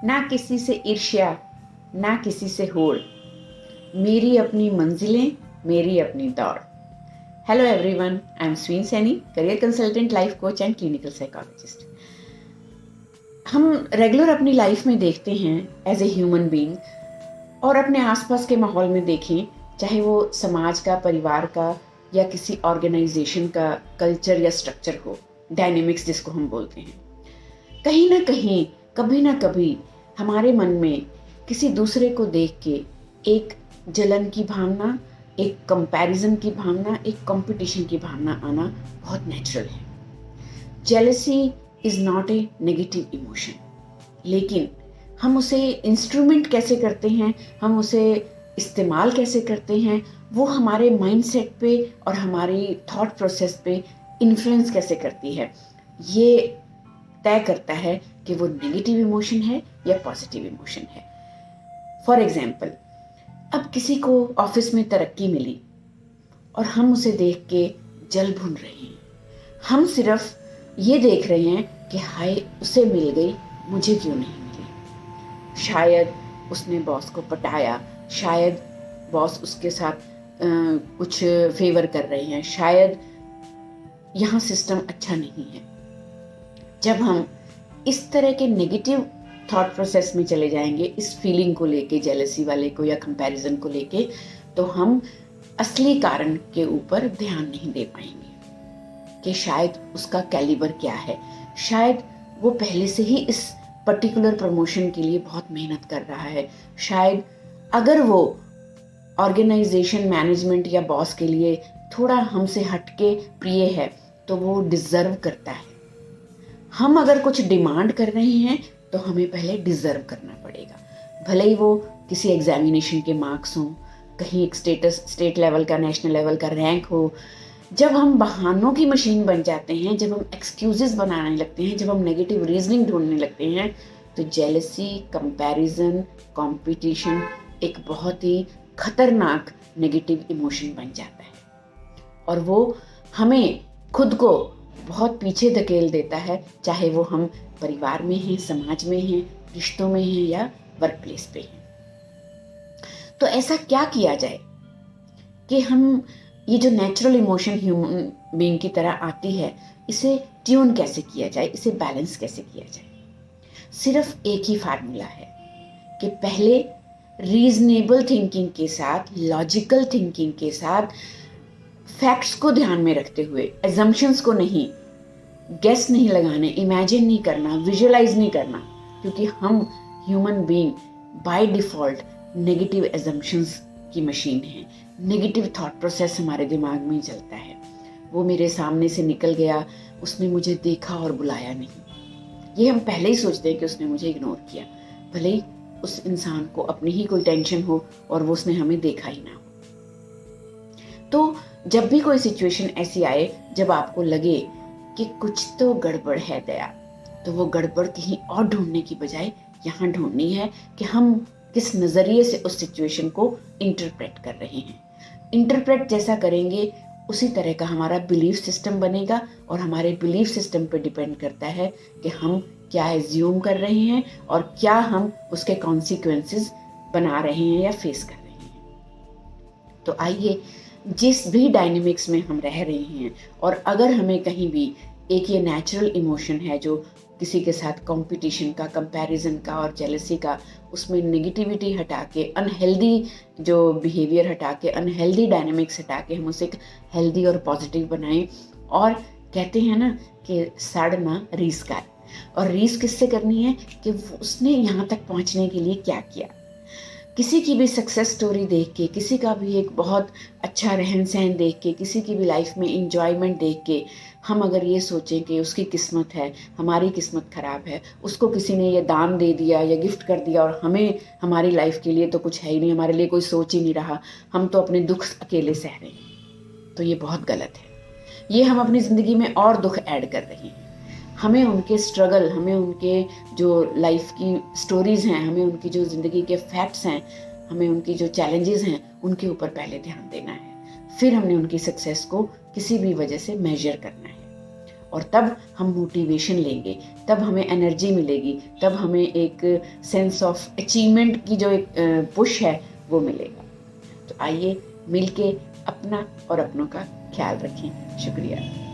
ना किसी से ईर्ष्या, ना किसी से होड़, मेरी अपनी मंजिलें, मेरी अपनी दौड़। Hello everyone, I am Sween Saini, career consultant, life coach and clinical psychologist. हम रेगुलर अपनी लाइफ में देखते हैं एज ए ह्यूमन बीइंग, और अपने आसपास के माहौल में देखें, चाहे वो समाज का, परिवार का, या किसी ऑर्गेनाइजेशन का कल्चर या स्ट्रक्चर हो, डायनेमिक्स जिसको हम बोलते हैं, कहीं ना कहीं, कभी ना कभी हमारे मन में किसी दूसरे को देख के एक जलन की भावना, एक कंपैरिजन की भावना, एक कंपटीशन की भावना आना बहुत नेचुरल है। Jealousy is not a negative emotion, लेकिन हम उसे इंस्ट्रूमेंट कैसे करते हैं, हम उसे इस्तेमाल कैसे करते हैं, वो हमारे माइंडसेट पे और हमारी थॉट प्रोसेस पे इन्फ्लुएंस कैसे करती है, ये तय करता है कि वो नेगेटिव इमोशन है या पॉजिटिव इमोशन है। फॉर एग्जाम्पल, अब किसी को ऑफिस में तरक्की मिली और हम उसे देख के जल भून रहे हैं। हम सिर्फ ये देख रहे हैं कि हाय, उसे मिल गई, मुझे क्यों नहीं मिली। शायद उसने बॉस को पटाया, शायद बॉस उसके साथ कुछ फेवर कर रहे हैं, शायद यहाँ सिस्टम अच्छा नहीं है। जब हम इस तरह के नेगेटिव थॉट प्रोसेस में चले जाएंगे, इस फीलिंग को लेके, जेलसी वाले को या कंपैरिजन को लेके, तो हम असली कारण के ऊपर ध्यान नहीं दे पाएंगे कि शायद उसका कैलिबर क्या है। शायद वो पहले से ही इस पर्टिकुलर प्रमोशन के लिए बहुत मेहनत कर रहा है। शायद अगर वो ऑर्गेनाइजेशन, मैनेजमेंट या बॉस के लिए थोड़ा हमसे हटके प्रिय है, तो वो डिजर्व करता है। हम अगर कुछ डिमांड कर रहे हैं तो हमें पहले डिजर्व करना पड़ेगा, भले ही वो किसी एग्जामिनेशन के मार्क्स हों, कहीं एक स्टेट लेवल का, नेशनल लेवल का रैंक हो। जब हम बहानों की मशीन बन जाते हैं, जब हम एक्सक्यूजेस बनाने लगते हैं, जब हम नेगेटिव रीजनिंग ढूंढने लगते हैं, तो जेलसी, कंपैरिजन, कंपटीशन एक बहुत ही खतरनाक नेगेटिव इमोशन बन जाता है, और वो हमें खुद को बहुत पीछे धकेल देता है, चाहे वो हम परिवार में हैं, समाज में हैं, रिश्तों में हैं या वर्क प्लेस पे हैं। तो ऐसा क्या किया जाए कि हम ये जो नेचुरल इमोशन ह्यूमन बीइंग की तरह आती है, इसे ट्यून कैसे किया जाए, इसे बैलेंस कैसे किया जाए। सिर्फ एक ही फार्मूला है कि पहले रीजनेबल थिंकिंग के साथ, लॉजिकल थिंकिंग के साथ, फैक्ट्स को ध्यान में रखते हुए, एजम्पशंस को नहीं, गेस नहीं लगाने, इमेजिन नहीं करना, विजुअलाइज नहीं करना, क्योंकि हम human being by default negative assumptions की मशीन है। नेगेटिव थॉट प्रोसेस हमारे दिमाग में ही चलता है। वो मेरे सामने से निकल गया, उसने मुझे देखा और बुलाया नहीं, ये हम पहले ही सोचते हैं कि उसने मुझे इग्नोर किया, भले ही उस इंसान को अपनी ही कोई टेंशन हो और वो उसने हमें देखा ही ना हो। तो जब भी कोई सिचुएशन ऐसी आए जब आपको लगे कि कुछ तो गड़बड़ है दया, तो वो गड़बड़ कहीं और ढूंढने की बजाय यहाँ ढूंढनी है कि हम किस नज़रिए से उस सिचुएशन को इंटरप्रेट कर रहे हैं। इंटरप्रेट जैसा करेंगे, उसी तरह का हमारा बिलीफ सिस्टम बनेगा, और हमारे बिलीफ सिस्टम पे डिपेंड करता है कि हम क्या एज्यूम कर रहे हैं और क्या हम उसके कॉन्सिक्वेंसेस बना रहे हैं या फेस कर रहे हैं। तो आइए, जिस भी डायनेमिक्स में हम रह रहे हैं, और अगर हमें कहीं भी एक ये नेचुरल इमोशन है जो किसी के साथ कंपटीशन का, कंपैरिजन का और जेलसी का, उसमें नेगेटिविटी हटा के, अनहेल्दी जो बिहेवियर हटा के, अनहेल्दी डायनेमिक्स हटा के हम उसे एक हेल्दी और पॉजिटिव बनाएं। और कहते हैं ना कि सड़ना रीस का, और रीस किससे करनी है कि उसने यहाँ तक पहुँचने के लिए क्या किया। किसी की भी सक्सेस स्टोरी देख के, किसी का भी एक बहुत अच्छा रहन सहन देख के, किसी की भी लाइफ में इंजॉयमेंट देख के, हम अगर ये सोचें कि उसकी किस्मत है, हमारी किस्मत खराब है, उसको किसी ने ये दान दे दिया या गिफ्ट कर दिया और हमें, हमारी लाइफ के लिए तो कुछ है ही नहीं, हमारे लिए कोई सोच ही नहीं रहा, हम तो अपने दुख अकेले सह रहे हैं, तो ये बहुत गलत है। ये हम अपनी ज़िंदगी में और दुख ऐड कर रहे हैं। हमें उनके स्ट्रगल, हमें उनके जो लाइफ की स्टोरीज़ हैं, हमें उनकी जो ज़िंदगी के फैक्ट्स हैं, हमें उनकी जो चैलेंजेस हैं, उनके ऊपर पहले ध्यान देना है। फिर हमने उनकी सक्सेस को किसी भी वजह से मेजर करना है। और तब हम मोटिवेशन लेंगे, तब हमें एनर्जी मिलेगी, तब हमें एक सेंस ऑफ अचीवमेंट की जो एक पुश है वो मिलेगा। तो आइए मिलके अपना और अपनों का ख्याल रखें। शुक्रिया।